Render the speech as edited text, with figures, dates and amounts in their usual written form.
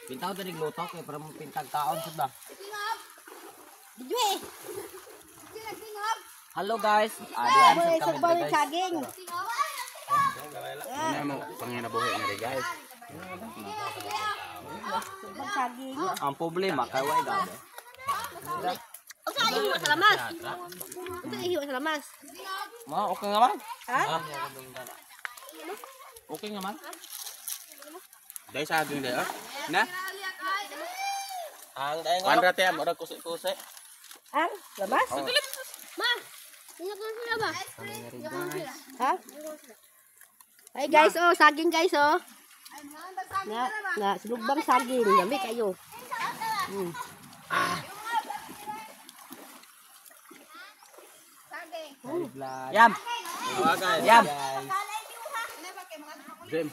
Pintaw tadi luto kay para mo pintag kaon sudah. Halo guys. Adian sa kami guys. Saging. Ano mo panginabuhi nga rin guys. Saging. Ang problema kay way daw. Okay, ihiwa sa lamas. Okay, ihiwa sa lamas. Ma, okay nga man? Ha? Okay nga man? Dahil saging dahil. Na? Ang dahil nga. Pandra tayo, mura kusi-kusi. Ang lamas? Ma, tingnan ko sila ba? Ha? Ay guys, oh, saging guys, oh. Na, sinugbang saging. Yummy kayo. Yam. Yam. Jim.